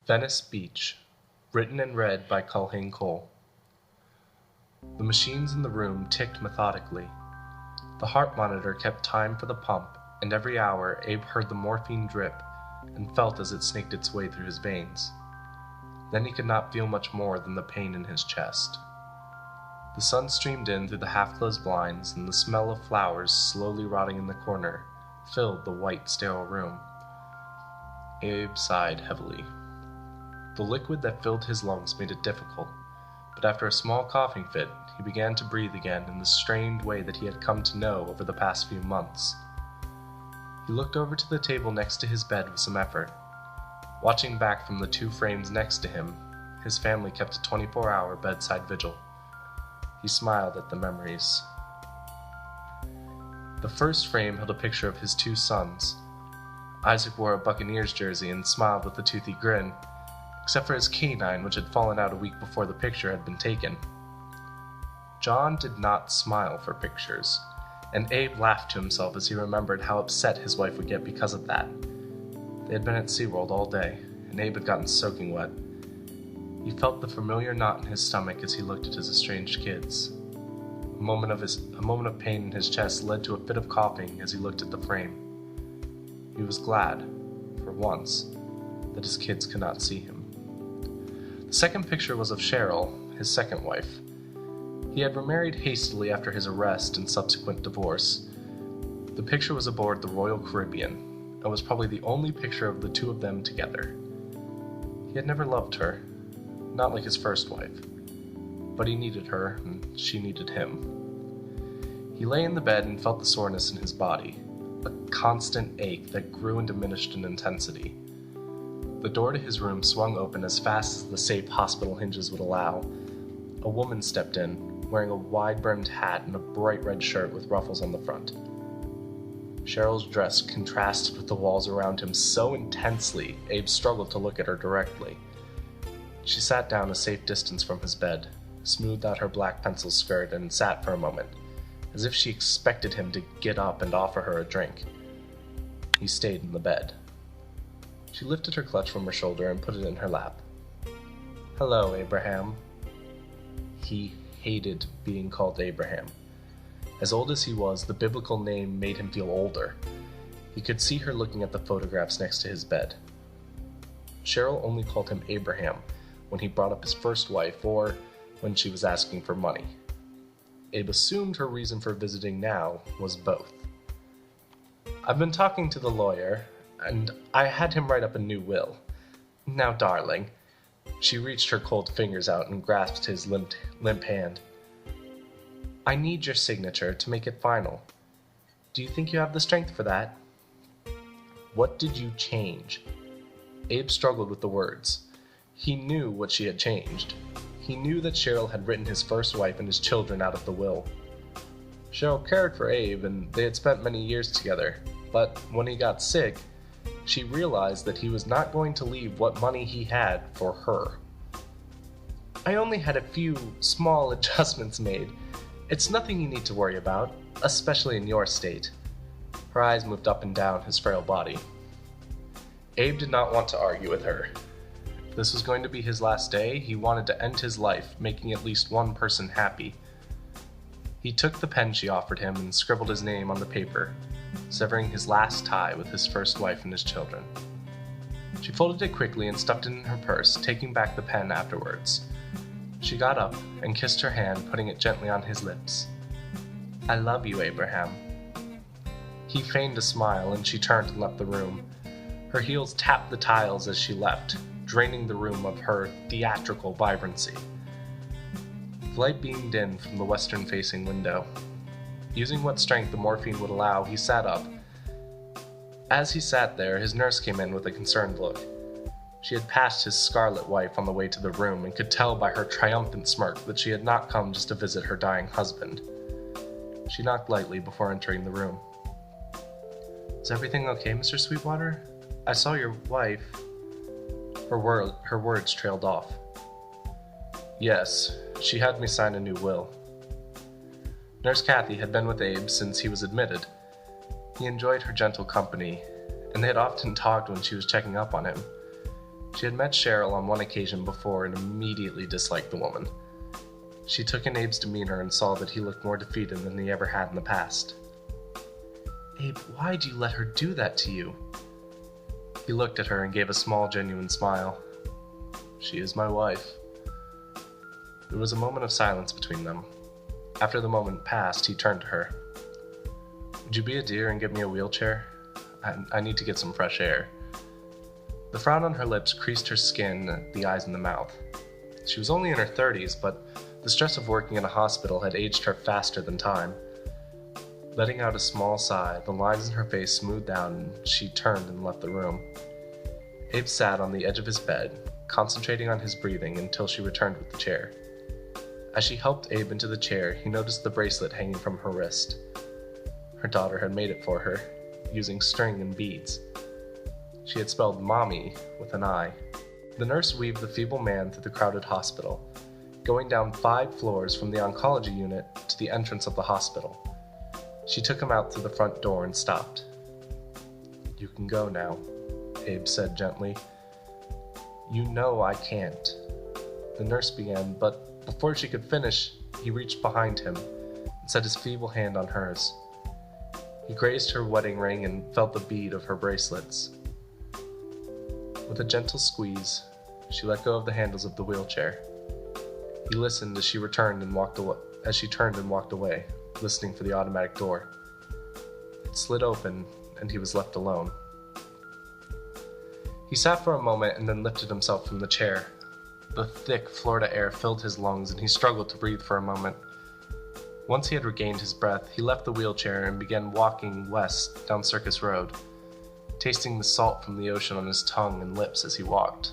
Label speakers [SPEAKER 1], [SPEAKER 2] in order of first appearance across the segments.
[SPEAKER 1] Venice Beach, written and read by Culhane. The machines in the room ticked methodically. The heart monitor kept time for the pump, and every hour Abe heard the morphine drip and felt as it snaked its way through his veins. Then he could not feel much more than the pain in his chest. The sun streamed in through the half-closed blinds, and the smell of flowers slowly rotting in the corner filled the white, sterile room. Abe sighed heavily. The liquid that filled his lungs made it difficult, but after a small coughing fit, he began to breathe again in the strained way that he had come to know over the past few months. He looked over to the table next to his bed with some effort. Watching back from the two frames next to him, his family kept a 24-hour bedside vigil. He smiled at the memories. The first frame held a picture of his two sons. Isaac wore a Buccaneers jersey and smiled with a toothy grin, except for his canine, which had fallen out a week before the picture had been taken. John did not smile for pictures, and Abe laughed to himself as he remembered how upset his wife would get because of that. They had been at SeaWorld all day, and Abe had gotten soaking wet. He felt the familiar knot in his stomach as he looked at his estranged kids. A moment of pain in his chest led to a fit of coughing as he looked at the frame. He was glad, for once, that his kids could not see him. The second picture was of Cheryl, his second wife. He had remarried hastily after his arrest and subsequent divorce. The picture was aboard the Royal Caribbean, and was probably the only picture of the two of them together. He had never loved her, not like his first wife, but he needed her, and she needed him. He lay in the bed and felt the soreness in his body, a constant ache that grew and diminished in intensity. The door to his room swung open as fast as the safe hospital hinges would allow. A woman stepped in, wearing a wide-brimmed hat and a bright red shirt with ruffles on the front. Cheryl's dress contrasted with the walls around him so intensely, Abe struggled to look at her directly. She sat down a safe distance from his bed, smoothed out her black pencil skirt, and sat for a moment, as if she expected him to get up and offer her a drink. He stayed in the bed. She lifted her clutch from her shoulder and put it in her lap. "Hello, Abraham." He hated being called Abraham. As old as he was, the biblical name made him feel older. He could see her looking at the photographs next to his bed. Cheryl only called him Abraham when he brought up his first wife or when she was asking for money. Abe assumed her reason for visiting now was both. "I've been talking to the lawyer, and I had him write up a new will. Now, darling," she reached her cold fingers out and grasped his limp hand, "I need your signature to make it final. Do you think you have the strength for that?" What did you change? Abe struggled with the words. He knew what she had changed. He knew that Cheryl had written his first wife and his children out of the will. Cheryl cared for Abe, and they had spent many years together, but when he got sick, she realized that he was not going to leave what money he had for her. "I only had a few small adjustments made. It's nothing you need to worry about, especially in your state." Her eyes moved up and down his frail body. Abe did not want to argue with her. If this was going to be his last day, he wanted to end his life, making at least one person happy. He took the pen she offered him and scribbled his name on the paper, severing his last tie with his first wife and his children. She folded it quickly and stuffed it in her purse, taking back the pen afterwards. She got up and kissed her hand, putting it gently on his lips. "I love you, Abraham." He feigned a smile, and she turned and left the room. Her heels tapped the tiles as she left, draining the room of her theatrical vibrancy. The light beamed in from the western-facing window. Using what strength the morphine would allow, he sat up. As he sat there, his nurse came in with a concerned look. She had passed his scarlet wife on the way to the room and could tell by her triumphant smirk that she had not come just to visit her dying husband. She knocked lightly before entering the room. "Is everything okay, Mr. Sweetwater? I saw your wife." Her words trailed off. "Yes, she had me sign a new will." Nurse Kathy had been with Abe since he was admitted. He enjoyed her gentle company, and they had often talked when she was checking up on him. She had met Cheryl on one occasion before and immediately disliked the woman. She took in Abe's demeanor and saw that he looked more defeated than he ever had in the past. "Abe, why'd you let her do that to you?" He looked at her and gave a small, genuine smile. "She is my wife." There was a moment of silence between them. After the moment passed, he turned to her. "Would you be a dear and get me a wheelchair? I need to get some fresh air." The frown on her lips creased her skin, the eyes and the mouth. She was only in her 30s, but the stress of working in a hospital had aged her faster than time. Letting out a small sigh, the lines in her face smoothed out and she turned and left the room. Abe sat on the edge of his bed, concentrating on his breathing until she returned with the chair. As she helped Abe into the chair, he noticed the bracelet hanging from her wrist. Her daughter had made it for her, using string and beads. She had spelled Mommy with an I. The nurse weaved the feeble man through the crowded hospital, going down 5 floors from the oncology unit to the entrance of the hospital. She took him out through the front door and stopped. "You can go now," Abe said gently. "You know I can't." The nurse began, but before she could finish, he reached behind him and set his feeble hand on hers. He grazed her wedding ring and felt the bead of her bracelets. With a gentle squeeze, she let go of the handles of the wheelchair. He listened as she turned and walked away, listening for the automatic door. It slid open, and he was left alone. He sat for a moment and then lifted himself from the chair. The thick Florida air filled his lungs, and he struggled to breathe for a moment. Once he had regained his breath, he left the wheelchair and began walking west down Circus Road, tasting the salt from the ocean on his tongue and lips as he walked.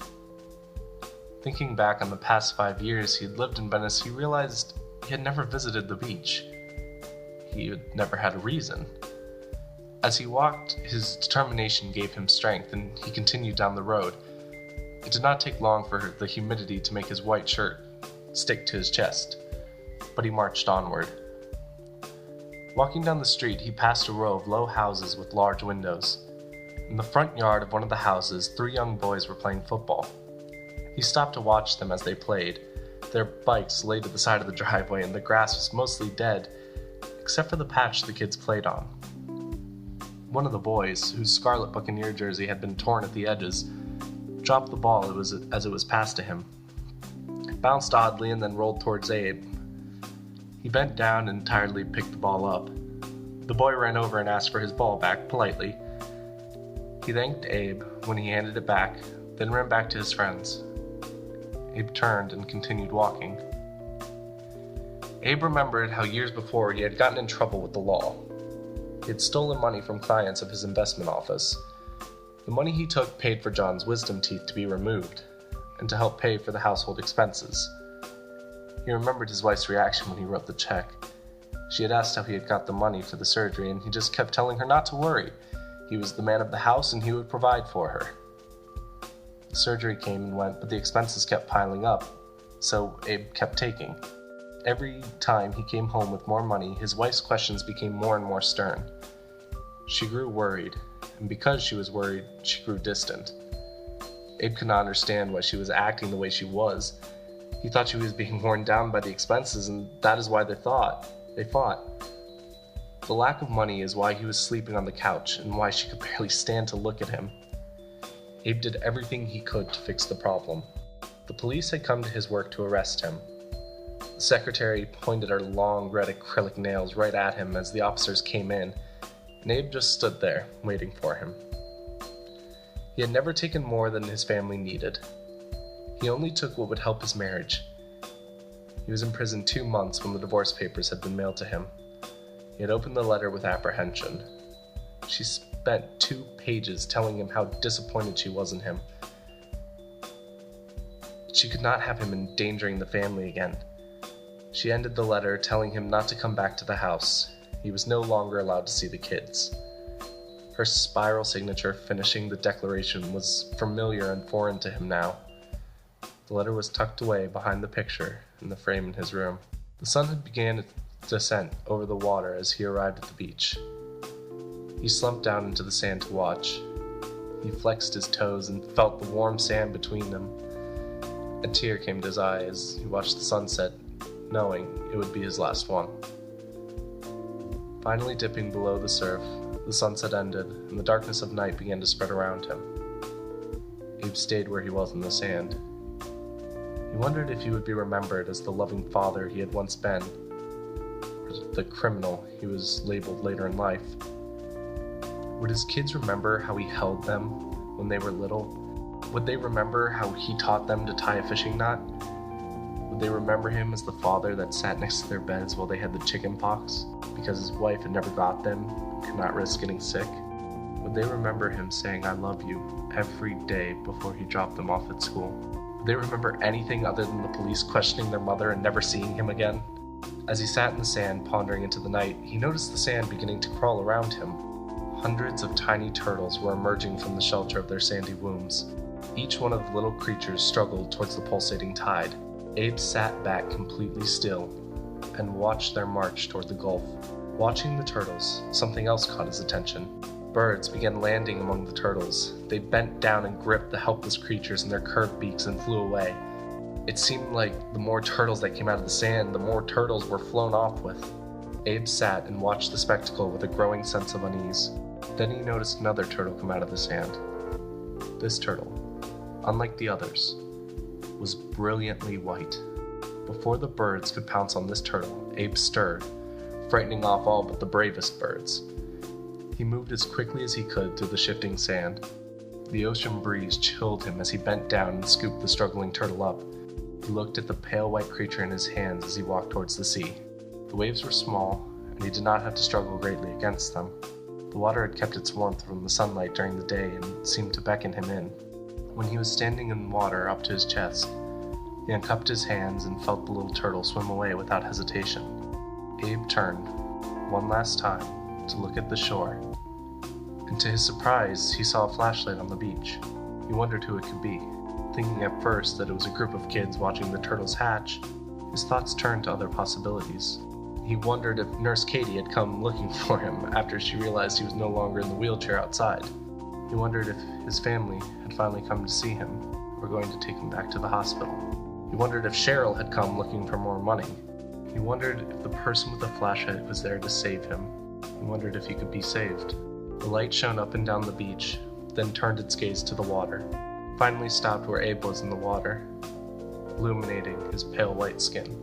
[SPEAKER 1] Thinking back on the past 5 years he had lived in Venice, he realized he had never visited the beach. He had never had a reason. As he walked, his determination gave him strength, and he continued down the road. It did not take long for the humidity to make his white shirt stick to his chest, but he marched onward. Walking down the street, he passed a row of low houses with large windows. In the front yard of one of the houses, 3 young boys were playing football. He stopped to watch them as they played. Their bikes lay to the side of the driveway, and the grass was mostly dead, except for the patch the kids played on. One of the boys, whose scarlet Buccaneer jersey had been torn at the edges, dropped the ball as it was passed to him. It bounced oddly and then rolled towards Abe. He bent down and tiredly picked the ball up. The boy ran over and asked for his ball back politely. He thanked Abe when he handed it back, then ran back to his friends. Abe turned and continued walking. Abe remembered how years before he had gotten in trouble with the law. He had stolen money from clients of his investment office. The money he took paid for John's wisdom teeth to be removed, and to help pay for the household expenses. He remembered his wife's reaction when he wrote the check. She had asked how he had got the money for the surgery, and he just kept telling her not to worry. He was the man of the house, and he would provide for her. The surgery came and went, but the expenses kept piling up, so Abe kept taking. Every time he came home with more money, his wife's questions became more and more stern. She grew worried, and because she was worried, she grew distant. Abe could not understand why she was acting the way she was. He thought she was being worn down by the expenses, and that is why they fought. The lack of money is why he was sleeping on the couch, and why she could barely stand to look at him. Abe did everything he could to fix the problem. The police had come to his work to arrest him. The secretary pointed her long red acrylic nails right at him as the officers came in, and Abe just stood there, waiting for him. He had never taken more than his family needed. He only took what would help his marriage. He was in prison 2 months when the divorce papers had been mailed to him. He had opened the letter with apprehension. She spent 2 pages telling him how disappointed she was in him. She could not have him endangering the family again. She ended the letter telling him not to come back to the house. He was no longer allowed to see the kids. Her spiral signature finishing the declaration was familiar and foreign to him now. The letter was tucked away behind the picture in the frame in his room. The sun had begun its descent over the water as he arrived at the beach. He slumped down into the sand to watch. He flexed his toes and felt the warm sand between them. A tear came to his eye as he watched the sunset, knowing it would be his last one. Finally dipping below the surf, the sunset ended, and the darkness of night began to spread around him. Abe stayed where he was in the sand. He wondered if he would be remembered as the loving father he had once been, or the criminal he was labeled later in life. Would his kids remember how he held them when they were little? Would they remember how he taught them to tie a fishing knot? Would they remember him as the father that sat next to their beds while they had the chicken pox because his wife had never got them and could not risk getting sick? Would they remember him saying, "I love you," every day before he dropped them off at school? Would they remember anything other than the police questioning their mother and never seeing him again? As he sat in the sand, pondering into the night, he noticed the sand beginning to crawl around him. Hundreds of tiny turtles were emerging from the shelter of their sandy wombs. Each one of the little creatures struggled towards the pulsating tide. Abe sat back completely still and watched their march toward the Gulf. Watching the turtles, something else caught his attention. Birds began landing among the turtles. They bent down and gripped the helpless creatures in their curved beaks and flew away. It seemed like the more turtles that came out of the sand, the more turtles were flown off with. Abe sat and watched the spectacle with a growing sense of unease. Then he noticed another turtle come out of the sand. This turtle, unlike the others, was brilliantly white. Before the birds could pounce on this turtle, Abe stirred, frightening off all but the bravest birds. He moved as quickly as he could through the shifting sand. The ocean breeze chilled him as he bent down and scooped the struggling turtle up. He looked at the pale white creature in his hands as he walked towards the sea. The waves were small, and he did not have to struggle greatly against them. The water had kept its warmth from the sunlight during the day and seemed to beckon him in. When he was standing in water up to his chest, he uncupped his hands and felt the little turtle swim away without hesitation. Abe turned, one last time, to look at the shore, and to his surprise, he saw a flashlight on the beach. He wondered who it could be. Thinking at first that it was a group of kids watching the turtles hatch, his thoughts turned to other possibilities. He wondered if Nurse Katie had come looking for him after she realized he was no longer in the wheelchair outside. He wondered if his family had finally come to see him, or going to take him back to the hospital. He wondered if Cheryl had come looking for more money. He wondered if the person with the flashlight was there to save him. He wondered if he could be saved. The light shone up and down the beach, then turned its gaze to the water, finally stopped where Abe was in the water, illuminating his pale white skin.